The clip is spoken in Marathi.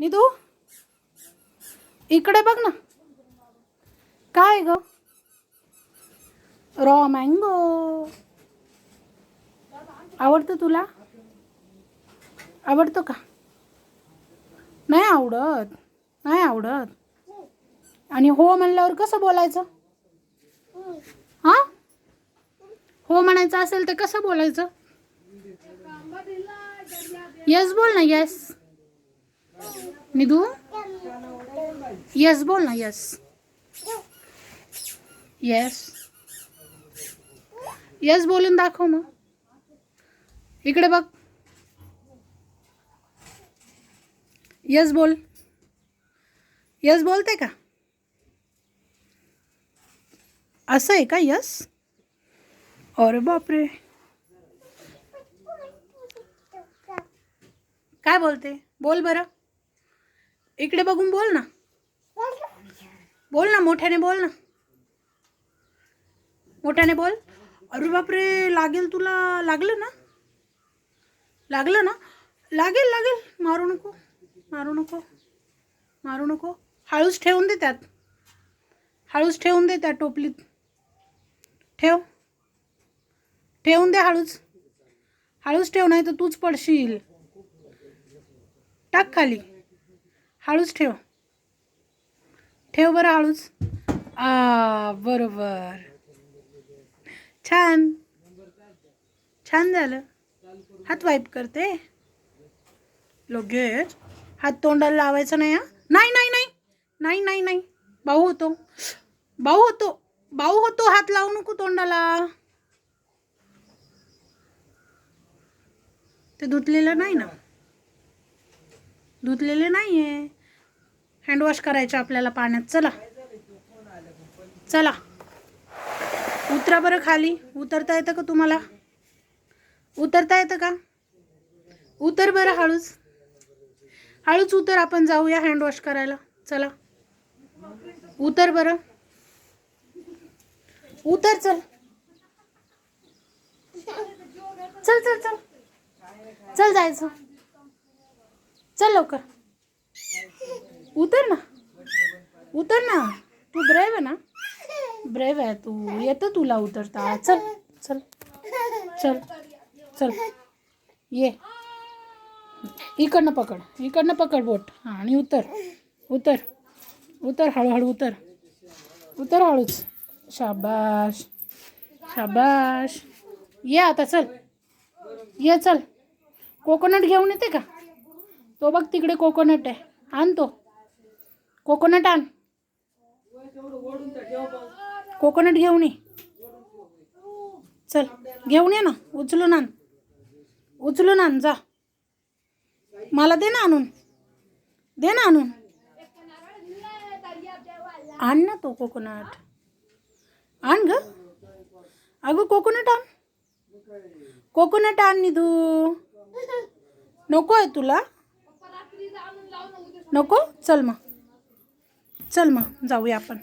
निधू इकडे बघ ना, काय ग? रॉ मँगो आवडतं तुला? आवडतो का? नाही आवडत, नाही आवडत. आणि हो म्हणल्यावर कसं बोलायचं? हां, हो म्हणायचं असेल तर कसं बोलायचं? यस बोल ना, यस. निधू यस बोल ना, यस. यस यस बोलून दाखव मग. इकडे बघ, यस बोल. यस बोलते का? असं आहे का यस? अरे बापरे, काय बोलते? बोल बरं, इकडे बघून बोल ना. बोल ना, मोठ्याने बोल ना, मोठ्याने बोल. अरे बापरे, लागेल तुला. लागलं ना? लागलं ना? लागेल लागेल, मारू नको, मारू नको, मारू नको. हळूच ठेवून दे त्यात, हळूच ठेवून दे त्या टोपलीत. ठेव, ठेवून दे हळूच, हळूच ठेव, नाही तर तूच पडशील. टाक खाली, हळूच ठेव, ठेव बरं हळूच. बरोबर, छान, छान झालं. हात वाईप करते लगेच. हात तोंडाला लावायचं नाही. हा, नाही नाही नाही नाही नाही नाही, भाऊ होतो, भाऊ होतो, भाऊ होतो. हात लावू नको तोंडाला. ते धुतलेलं नाही ना, धुतलेले नाही आहे. हँडवॉश करायचं आपल्याला पाण्यात. चला चला, उतरा बरं खाली. उतरता येतं का तुम्हाला? उतरता येतं का? उतर बरं हळूच, हळूच उतर. आपण जाऊया हँडवॉश करायला. चला उतर बरं, उतर. चल चल चल चल चल, जायचं. चल लवकर, उतर ना, उतर ना. तू ब्रेव आहे ना, ब्रेव आहे तू. येतं तुला उतरता. चल चल चल चल, ये. इकडनं पकड, इकडनं पकड बोट. हां, आणि उतर, उतर, उतर. हळूहळू उतर, उतर हळूच. शाबाश, शाबाश. ये आता, चल ये. चल, कोकोनट घेऊन येते का? तो बघ तिकडे कोकोनट आहे, आण तो. कोकोनट आण, कोकोनट घेऊन ये. चल घेऊन ये ना, उचलून आण, उचलून आण. जा, मला दे ना आणून, दे ना आणून. आण ना तो कोकोनट, आण ग. अगं कोकोनट आण, कोकोनट आण निधू. नको आहे तुला? नको? चल मग, चल मग जाऊया आपण.